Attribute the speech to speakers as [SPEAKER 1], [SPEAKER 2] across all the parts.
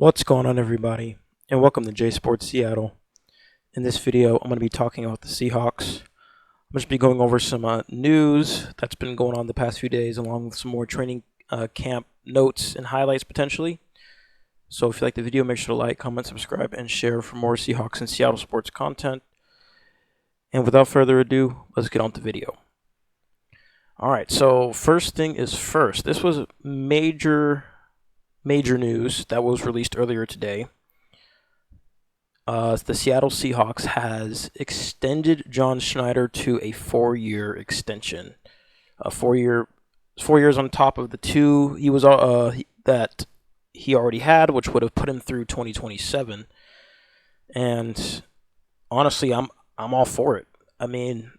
[SPEAKER 1] What's going on, everybody, and welcome to J Sports Seattle. In this video, I'm going to be talking about the Seahawks. I'm going to be going over some news that's been going on the past few days, along with some more training camp notes and highlights potentially. So if you like the video, make sure to like, comment, subscribe, and share for more Seahawks and Seattle sports content. And without further ado, let's get on to the video. Alright, so first thing is first. This was major news that was released earlier today. The Seattle Seahawks has extended John Schneider to a 4-year extension. 4 years on top of the 2 he was that he already had, which would have put him through 2027. And honestly, I'm all for it. I mean,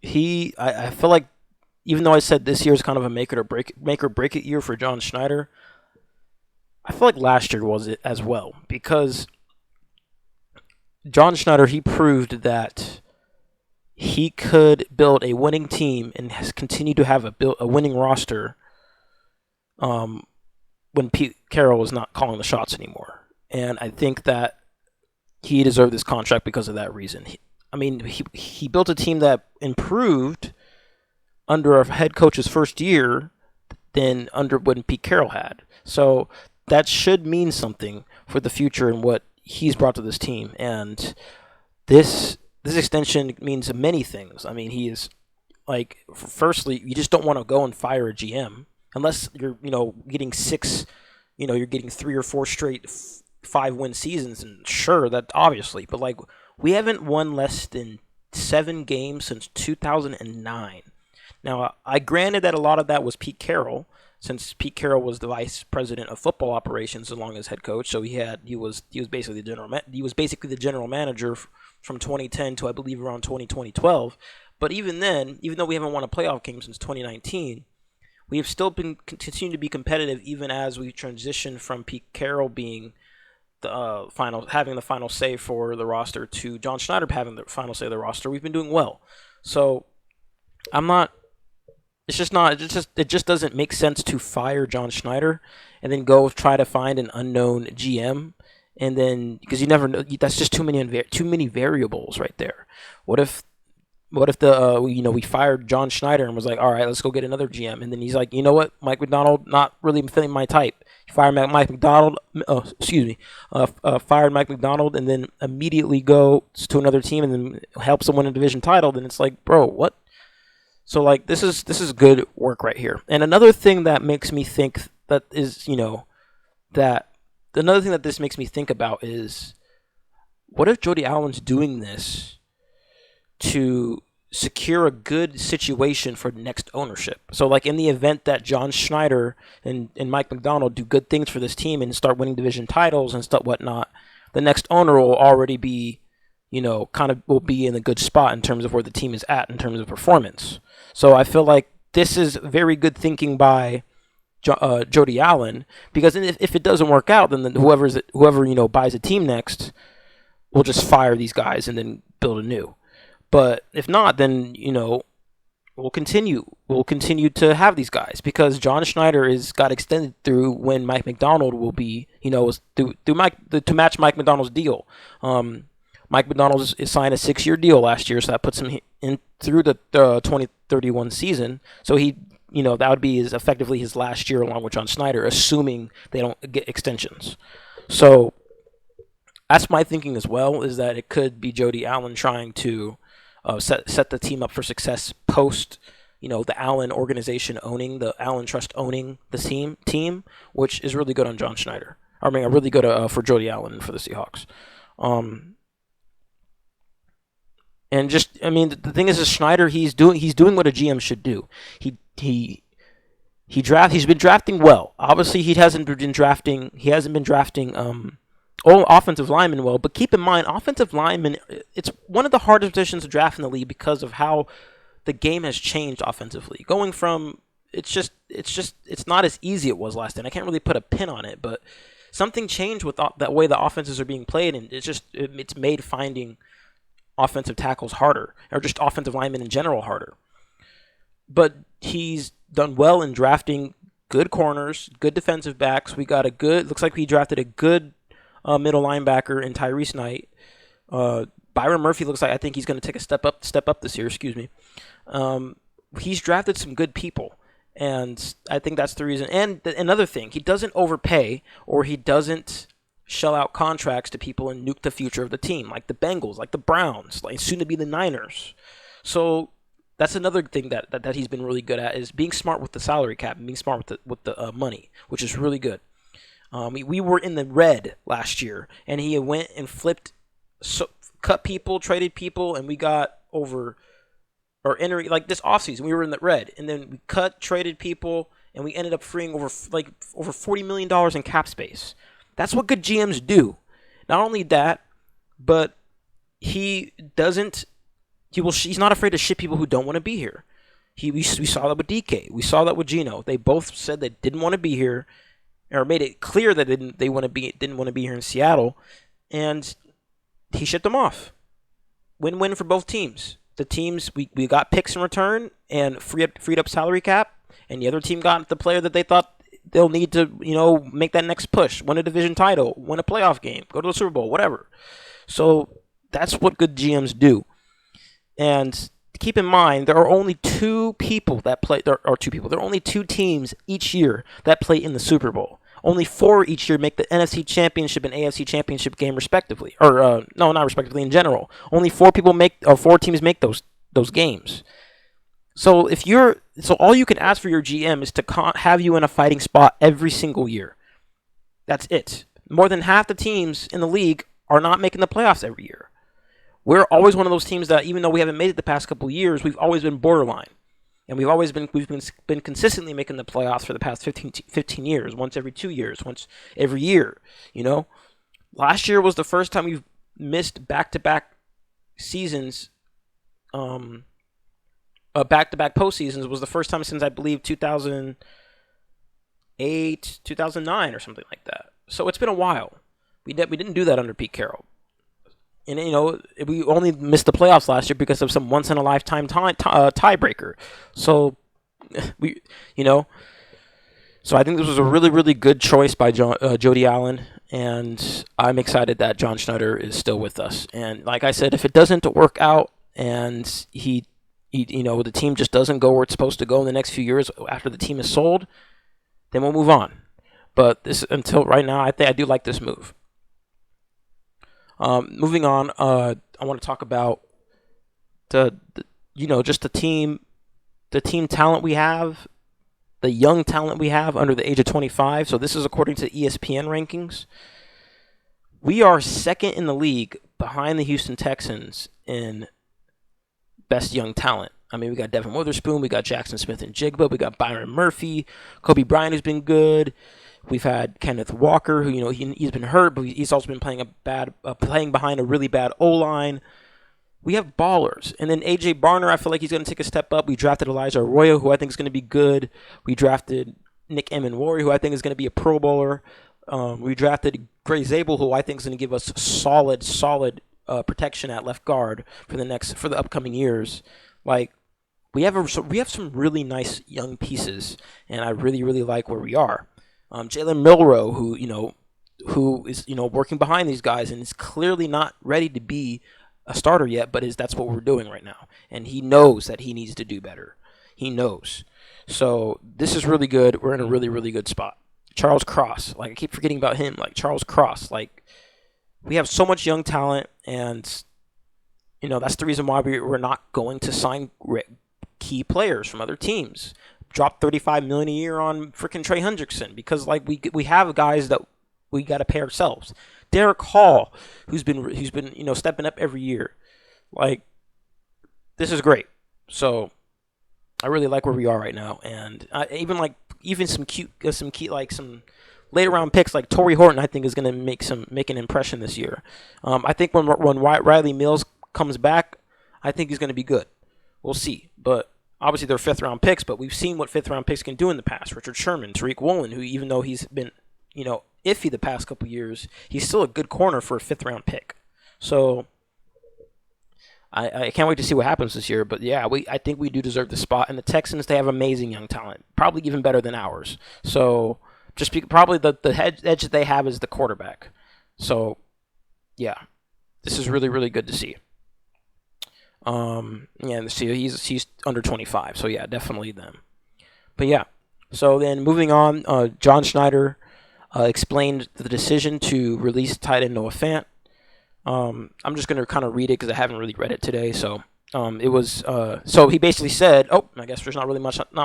[SPEAKER 1] I feel like, even though I said this year is kind of a make or break it year for John Schneider, I feel like last year was it as well, because John Schneider, he proved that he could build a winning team and has continued to have a winning roster when Pete Carroll was not calling the shots anymore. And I think that he deserved this contract because of that reason. He built a team that improved under a head coach's first year than under when Pete Carroll had. So that should mean something for the future and what he's brought to this team. And this extension means many things. I mean, he is, like, firstly, you just don't want to go and fire a GM unless you're, getting you're getting 3 or 4 straight 5-win seasons, and sure, that obviously, but like, we haven't won less than 7 games since 2009. Now, I granted that a lot of that was Pete Carroll, since Pete Carroll was the vice president of football operations along as head coach, so he was basically the general manager from 2010 to, I believe, around 2012. But even then, even though we haven't won a playoff game since 2019, we have still been continuing to be competitive, even as we transition from Pete Carroll being having the final say for the roster to John Schneider having the final say of the roster. We've been doing well, so it just doesn't make sense to fire John Schneider and then go try to find an unknown GM, and then, because you never know, that's just too many variables right there. What if we fired John Schneider and was like, all right, let's go get another GM, and then he's like, you know what, Mike Macdonald, not really fitting my type. Fired Mike Macdonald, fired Mike Macdonald, and then immediately go to another team and then helps them win a division title. Then it's like, bro, what? So, like, this is good work right here. And another thing that makes me think that is, another thing that this makes me think about is, what if Jody Allen's doing this to secure a good situation for next ownership? So, like, in the event that John Schneider and Mike Macdonald do good things for this team and start winning division titles and stuff, whatnot, the next owner will already be, will be in a good spot in terms of where the team is at in terms of performance. So I feel like this is very good thinking by Jody Allen, because if it doesn't work out, then whoever buys a team next will just fire these guys and then build a new. But if not, then we'll continue to have these guys, because John Schneider got extended through when Mike Macdonald will be to match Mike Macdonald's deal. Mike Macdonald is signed a 6-year deal last year, so that puts him in through the 2031 season. So that would be effectively his last year along with John Schneider, assuming they don't get extensions. So that's my thinking as well, is that it could be Jody Allen trying to set the team up for success post, the Allen organization the Allen Trust owning the team, which is really good on John Schneider. Really good for Jody Allen and for the Seahawks. And the thing is Schneider, he's doing what a GM should do. He's been drafting well. Obviously, he hasn't been drafting all offensive linemen well. But keep in mind, offensive linemen, it's one of the hardest positions to draft in the league because of how the game has changed offensively. Going from it's not as easy it was last time. I can't really put a pin on it, but something changed with that way the offenses are being played, and it's made finding offensive tackles harder, or just offensive linemen in general harder. But he's done well in drafting good corners, good defensive backs. We got looks like we drafted a good middle linebacker in Tyrese Knight. Byron Murphy looks like I think he's going to take a step up this year. Excuse me. He's drafted some good people, and I think that's the reason. And another thing, he doesn't overpay or he doesn't shell out contracts to people and nuke the future of the team, like the Bengals, like the Browns, like soon to be the Niners. So that's another thing that he's been really good at, is being smart with the salary cap and being smart with the money, which is really good. We were in the red last year, and he went and cut people, traded people, and we got like this offseason, we were in the red, and then we traded people, and we ended up freeing over $40 million in cap space. That's what good GMs do. Not only that, but he's not afraid to ship people who don't want to be here. We saw that with DK. We saw that with Geno. They both said they didn't want to be here, or made it clear that they didn't want to be here in Seattle, and he shipped them off. Win-win for both teams. The teams, we got picks in return and freed up salary cap, and the other team got the player that they thought they'll need to, make that next push, win a division title, win a playoff game, go to the Super Bowl, whatever. So that's what good GMs do. And keep in mind, there are only two people that play. There are only two teams each year that play in the Super Bowl. Only 4 each year make the NFC Championship and AFC Championship game, respectively. Or no, not respectively. In general, only 4 teams make those games. So all you can ask for your GM is to have you in a fighting spot every single year. That's it. More than half the teams in the league are not making the playoffs every year. We're always one of those teams that, even though we haven't made it the past couple of years, we've always been borderline. And we've been consistently making the playoffs for the past 15 years, once every 2 years, once every year, Last year was the first time we've missed back-to-back seasons, back-to-back postseasons. Was the first time since, I believe, 2008, 2009 or something like that. So it's been a while. We didn't do that under Pete Carroll. And, we only missed the playoffs last year because of some once-in-a-lifetime tiebreaker. So, so I think this was a really, really good choice by Jody Allen. And I'm excited that John Schneider is still with us. And like I said, if it doesn't work out and the team just doesn't go where it's supposed to go in the next few years after the team is sold, then we'll move on. But until right now, I do like this move. Moving on, I want to talk about just the team talent we have, the young talent we have under the age of 25. So this is according to ESPN rankings. We are second in the league behind the Houston Texans in best young talent. I mean, we got Devin Witherspoon, we got Jackson Smith and Jigba, we got Byron Murphy, Kobe Bryant has been good. We've had Kenneth Walker, who he's been hurt, but he's also been playing playing behind a really bad O-line. We have ballers, and then AJ Barner, I feel like he's going to take a step up. We drafted Elijah Arroyo, who I think is going to be good. We drafted Nick Emenwari, who I think is going to be a Pro Bowler. We drafted Gray Zabel, who I think is going to give us solid protection at left guard for the upcoming years. Like we have some really nice young pieces, and I really, really like where we are. Jalen Milroe, who is working behind these guys and is clearly not ready to be a starter yet, but that's what we're doing right now, and he knows that he needs to do better. He knows. So this is really good. We're in a really, really good spot. Charles Cross, I keep forgetting about him. Charles Cross, we have so much young talent, and that's the reason why we're not going to sign key players from other teams. Drop $35 million a year on freaking Trey Hendrickson because we have guys that we got to pay ourselves. Derek Hall, who's been stepping up every year, this is great. So I really like where we are right now, and even some later round picks like Torrey Horton, I think is going to make an impression this year. I think when Riley Mills comes back, I think he's going to be good. We'll see, but. Obviously, they're fifth-round picks, but we've seen what fifth-round picks can do in the past. Richard Sherman, Tariq Woolen, who even though he's been, iffy the past couple years, he's still a good corner for a fifth-round pick. So, I can't wait to see what happens this year. But yeah, I think we do deserve the spot. And the Texans, they have amazing young talent, probably even better than ours. So probably the edge that they have is the quarterback. So yeah, this is really really good to see. Yeah, see, he's under 25, so yeah, definitely them. But yeah, so then moving on, John Schneider explained the decision to release tight end Noah Fant. I'm just gonna kind of read it because I haven't really read it today. So it was so he basically said, "Oh, I guess there's not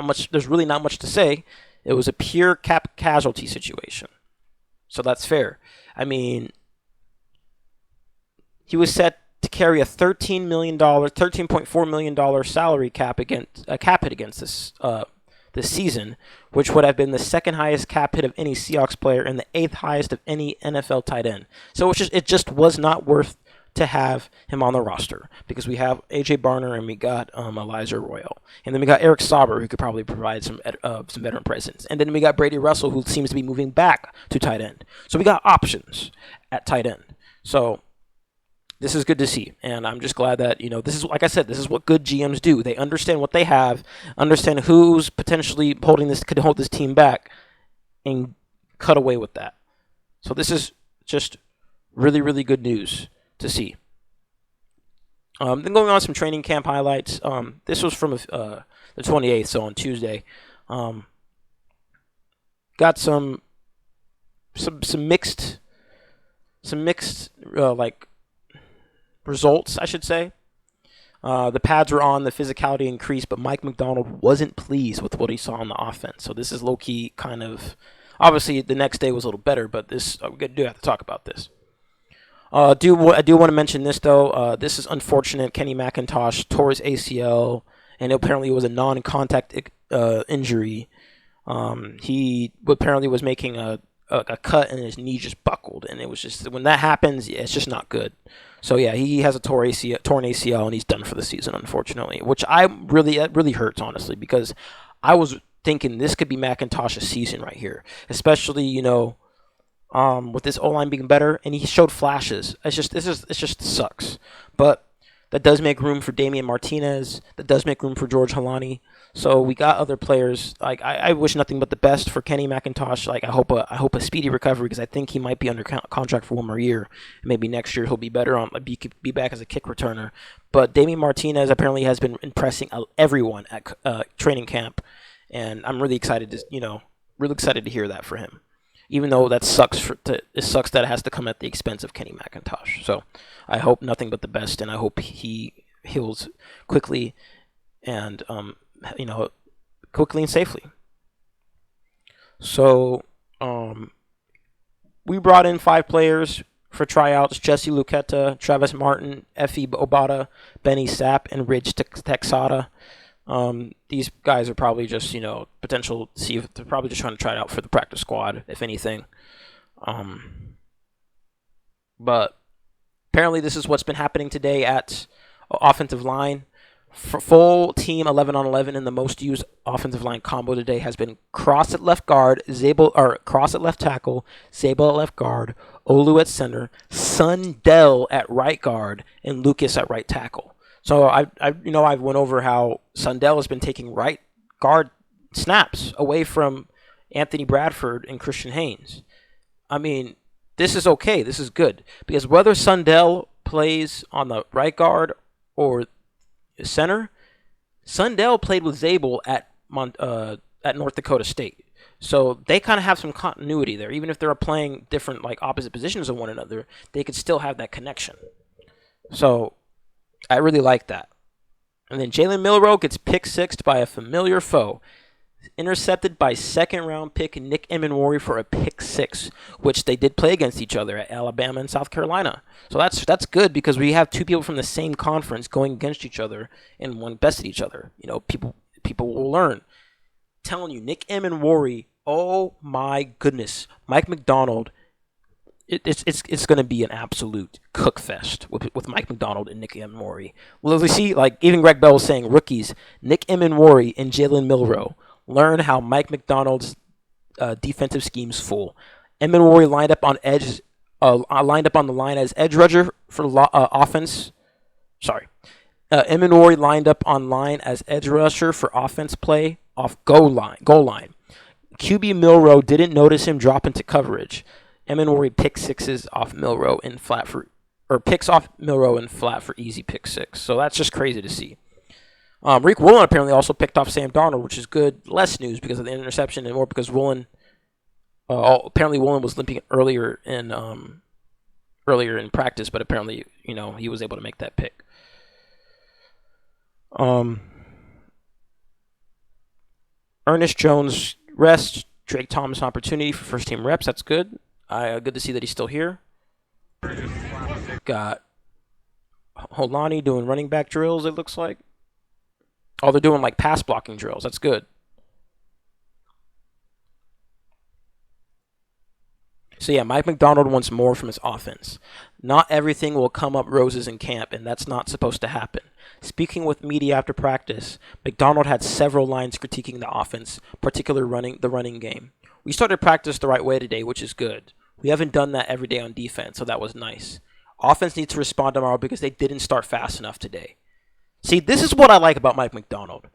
[SPEAKER 1] much. There's really not much to say. It was a pure cap casualty situation." So that's fair. I mean, he was set to carry a $13.4 million salary cap hit against this season, which would have been the second highest cap hit of any Seahawks player and the eighth highest of any NFL tight end. So it just was not worth to have him on the roster because we have AJ Barner and we got Elijah Royal, and then we got Eric Sauber who could probably provide some veteran presence, and then we got Brady Russell who seems to be moving back to tight end. So we got options at tight end. So this is good to see, and I'm just glad that, this is, like I said, this is what good GMs do. They understand what they have, understand who's potentially could hold this team back, and cut away with that. So this is just really, really good news to see. Then going on some training camp highlights. This was from the 28th, so on Tuesday. Got some mixed results, I should say. The pads were on, the physicality increased, but Mike McDonald wasn't pleased with what he saw on the offense. So this is low-key kind of... Obviously, the next day was a little better, but we do have to talk about this. I do want to mention this, though. This is unfortunate. Kenny McIntosh tore his ACL, and apparently it was a non-contact injury. He apparently was making a cut, and his knee just buckled, and it was just... When that happens, it's just not good. So yeah, he has a torn ACL, and he's done for the season, unfortunately. Which it really hurts, honestly, because I was thinking this could be McIntosh's season right here, especially with this O-line being better, and he showed flashes. It just sucks, but that does make room for Damian Martinez. That does make room for George Halani. So we got other players. Like I wish nothing but the best for Kenny McIntosh. Like I hope a speedy recovery because I think he might be under contract for one more year. Maybe next year he'll be better be back as a kick returner. But Damian Martinez apparently has been impressing everyone at training camp, and I'm really excited to hear that for him. Even though that sucks it sucks that it has to come at the expense of Kenny McIntosh. So I hope nothing but the best, and I hope he heals quickly and quickly and safely. So we brought in 5 players for tryouts: Jesse Luketa, Travis Martin, Effie Obata, Benny Sapp, and Ridge Texada. These guys are probably just, potential. See if they're probably just trying to try it out for the practice squad, if anything. But apparently, this is what's been happening today at offensive line. For full team 11-on-11 in the most used offensive line combo today has been Cross at left guard, Cross at left tackle, Zabel at left guard, Olu at center, Sundell at right guard, and Lucas at right tackle. So I've went over how Sundell has been taking right guard snaps away from Anthony Bradford and Christian Haynes. I mean, this is okay. This is good because whether Sundell plays on the right guard or center, Sundell played with Zabel at North Dakota State. So they kind of have some continuity there. Even if they're playing different, opposite positions of one another, they could still have that connection. So I really like that. And then Jalen Milroe gets pick-sixed by a familiar foe. Intercepted by second-round pick Nick Emenwari for a pick-6, which they did play against each other at Alabama and South Carolina. So that's good because we have 2 people from the same conference going against each other and one bested each other. People will learn. Telling you, Nick Emenwari, oh my goodness, Mike McDonald. It's going to be an absolute cook fest with Mike McDonald and Nick Emenwari. Well, as we see, even Greg Bell was saying, rookies Nick Emenwari and Jalen Milroe learn how Mike McDonald's defensive schemes fool. Emenwari lined up on the line as edge rusher for offense. Sorry. Eminori lined up on line as edge rusher for offense play off goal line. QB Milrow didn't notice him drop into coverage. Eminori pick sixes off Milrow in flat for, or picks off Milrow in flat for easy pick six. So that's just crazy to see. Reek Woolen apparently also picked off Sam Darnold, which is good. Less news because of the interception and more because Woolen, apparently Woolen was limping earlier in practice, but apparently, he was able to make that pick. Ernest Jones rest, Drake Thomas opportunity for first team reps. That's good. Good to see that he's still here. Got Holani doing running back drills, it looks like. Oh, they're doing like pass blocking drills. That's good. So yeah, Mike McDonald wants more from his offense. Not everything will come up roses in camp, and that's not supposed to happen. Speaking with media after practice, McDonald had several lines critiquing the offense, particularly the running game. We started practice the right way today, which is good. We haven't done that every day on defense, so that was nice. Offense needs to respond tomorrow because they didn't start fast enough today. See, this is what I like about Mike McDonald.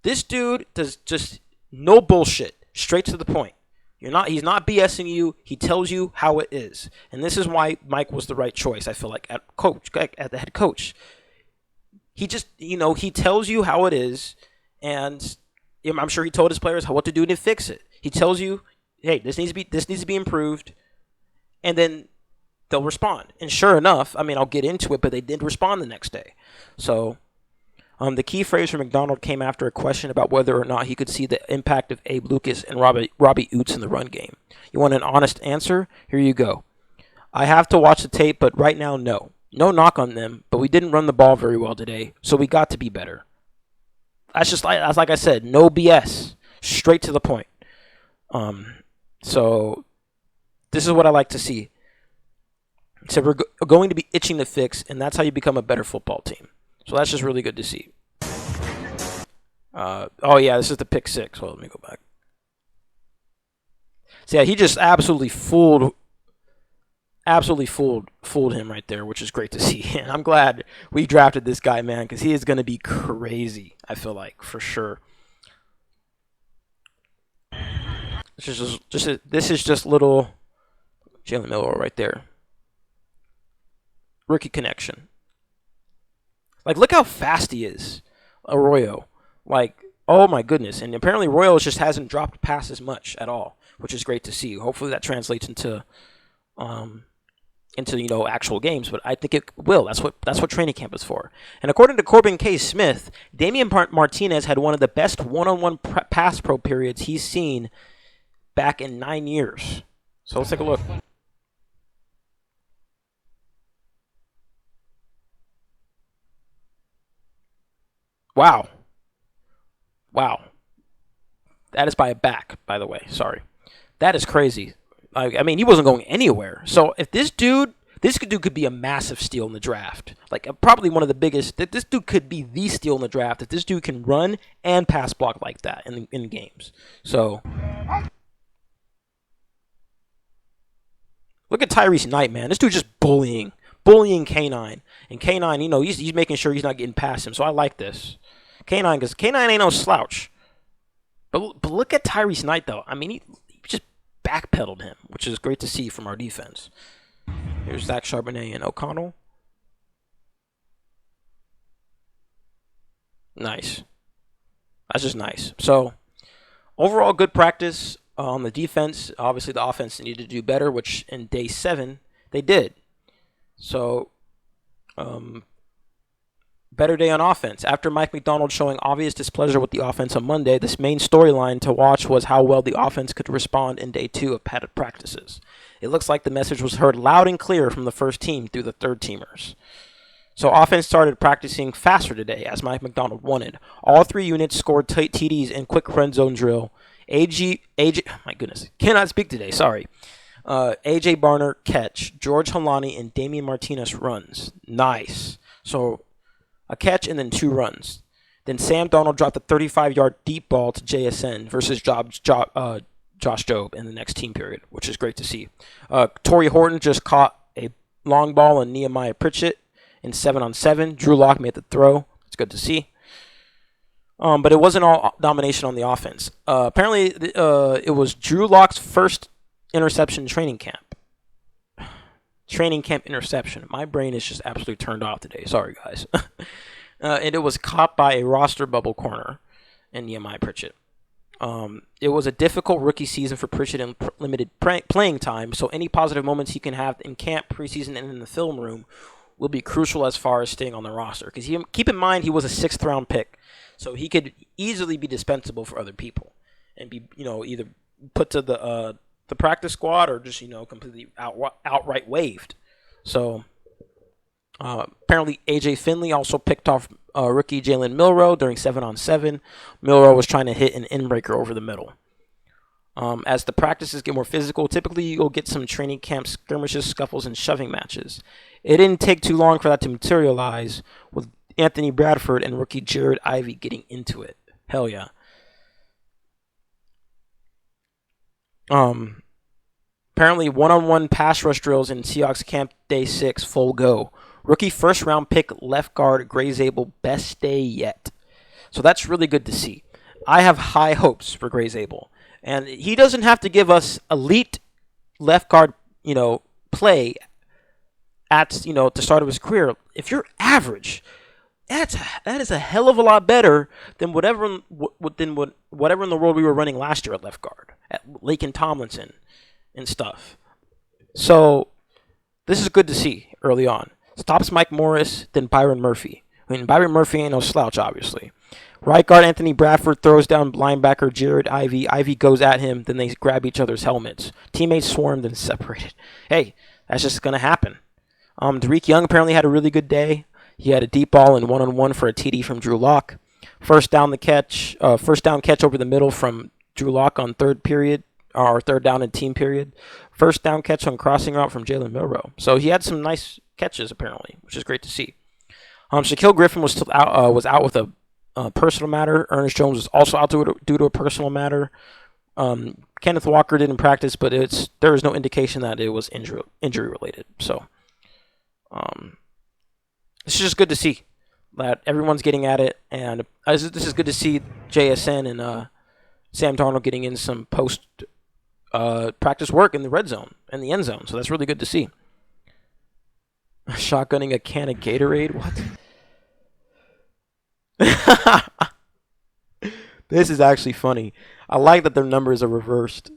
[SPEAKER 1] This dude does just no bullshit, straight to the point. He's not BSing you. He tells you how it is. And this is why Mike was the right choice, I feel like, at the head coach. He just, he tells you how it is, and I'm sure he told his players what to do to fix it. He tells you, hey, this needs to be improved, and then they'll respond. And sure enough, I'll get into it, but they did respond the next day. So the key phrase from McDonald came after a question about whether or not he could see the impact of Abe Lucas and Robbie Oots in the run game. You want an honest answer? Here you go. I have to watch the tape, but right now, no. No knock on them, but we didn't run the ball very well today, so we got to be better. That's like I said, no BS. Straight to the point. So this is what I like to see. So we're going to be itching to fix, and that's how you become a better football team. So that's just really good to see. This is the pick six. Well, let me go back. So yeah, he just absolutely fooled him right there, which is great to see. And I'm glad we drafted this guy, man, because he is going to be crazy, I feel like, for sure. This is just little Jalen Milrow right there. Rookie connection. Like, look how fast he is, Arroyo. Like, oh my goodness. And apparently Royals just hasn't dropped passes much at all, which is great to see. Hopefully that translates into actual games, but I think it will. That's what training camp is for. And according to Corbin K. Smith, Damian Martinez had one of the best one-on-one pass pro periods he's seen back in 9 years. So let's take a look. Wow. That is by a back, by the way. Sorry. That is crazy. He wasn't going anywhere. So if this dude could be a massive steal in the draft. Like, probably one of the biggest. This dude could be the steal in the draft if this dude can run and pass block like that in games. So look at Tyrese Knight, man. This dude's just bullying K9. And K9, he's making sure he's not getting past him. So I like this. K9, because K9 ain't no slouch. But look at Tyrese Knight, though. He just backpedaled him, which is great to see from our defense. Here's Zach Charbonnet and O'Connell. Nice. That's just nice. So, overall, good practice on the defense. Obviously, the offense needed to do better, which in day 7, they did. So, better day on offense. After Mike McDonald showing obvious displeasure with the offense on Monday, this main storyline to watch was how well the offense could respond in day 2 of padded practices. It looks like the message was heard loud and clear from the first team through the third teamers. So offense started practicing faster today, as Mike McDonald wanted. All 3 units scored TDs in quick red zone drill. AJ, my goodness, cannot speak today, sorry. AJ Barner catch, George Holani and Damian Martinez runs. Nice. So a catch and then 2 runs. Then Sam Darnold dropped a 35-yard deep ball to JSN versus Josh Jobe in the next team period, which is great to see. Torrey Horton just caught a long ball on Nehemiah Pritchett in 7-on-7. Drew Lock made the throw. It's good to see. But it wasn't all domination on the offense. Apparently, it was Drew Lock's first interception in training camp. Training camp interception. My brain is just absolutely turned off today. Sorry, guys. And it was caught by a roster bubble corner in Nehemiah Pritchett. It was a difficult rookie season for Pritchett in limited playing time, so any positive moments he can have in camp, preseason, and in the film room will be crucial as far as staying on the roster. Because keep in mind, he was a 6th-round pick, so he could easily be dispensable for other people and be, either put to the practice squad or just, completely outright waived. So apparently A.J. Finley also picked off rookie Jalen Milroe during 7-on-7. Milroe was trying to hit an in-breaker over the middle. As the practices get more physical, typically you'll get some training camp skirmishes, scuffles, and shoving matches. It didn't take too long for that to materialize, with Anthony Bradford and rookie Jared Ivey getting into it. Hell yeah. Apparently, one-on-one pass rush drills in Seahawks Camp Day 6 full go. Rookie first-round pick left guard Gray Zabel, best day yet. So that's really good to see. I have high hopes for Gray Zabel. And he doesn't have to give us elite left guard, play at, the start of his career. If you're average, that is a hell of a lot better than whatever in the world we were running last year at left guard, at Laken Tomlinson and stuff. So this is good to see early on. Stops Mike Morris, then Byron Murphy. I mean, Byron Murphy ain't no slouch, obviously. Right guard Anthony Bradford throws down linebacker Jared Ivey. Ivey goes at him, then they grab each other's helmets. Teammates swarmed and separated. Hey, that's just going to happen. Derek Young apparently had a really good day. He had a deep ball and one-on-one for a TD from Drew Lock. First down catch over the middle from Drew Lock on third down and team period. First down catch on crossing route from Jalen Milroe. So he had some nice catches apparently, which is great to see. Shaquille Griffin was still out with a personal matter. Ernest Jones was also out due to a personal matter. Kenneth Walker didn't practice, but there is no indication that it was injury related. So it's just good to see that everyone's getting at it, and this is good to see JSN and Sam Darnold getting in some post practice work in the red zone and the end zone. So that's really good to see. Shotgunning a can of Gatorade? What? This is actually funny. I like that their numbers are reversed.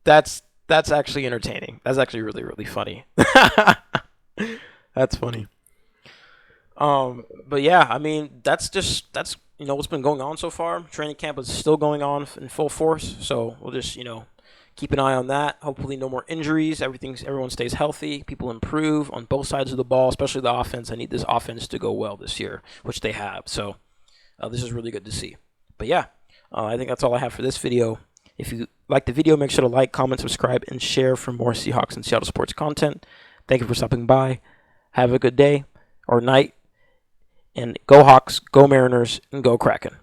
[SPEAKER 1] That's actually entertaining. That's actually really, really funny. That's funny. But yeah, I mean, that's what's been going on so far. Training camp is still going on in full force, so we'll just keep an eye on that. Hopefully, no more injuries. Everyone stays healthy. People improve on both sides of the ball, especially the offense. I need this offense to go well this year, which they have. So this is really good to see. But yeah, I think that's all I have for this video. If you like the video, make sure to like, comment, subscribe, and share for more Seahawks and Seattle sports content. Thank you for stopping by. Have a good day or night. And go Hawks, go Mariners, and go Kraken.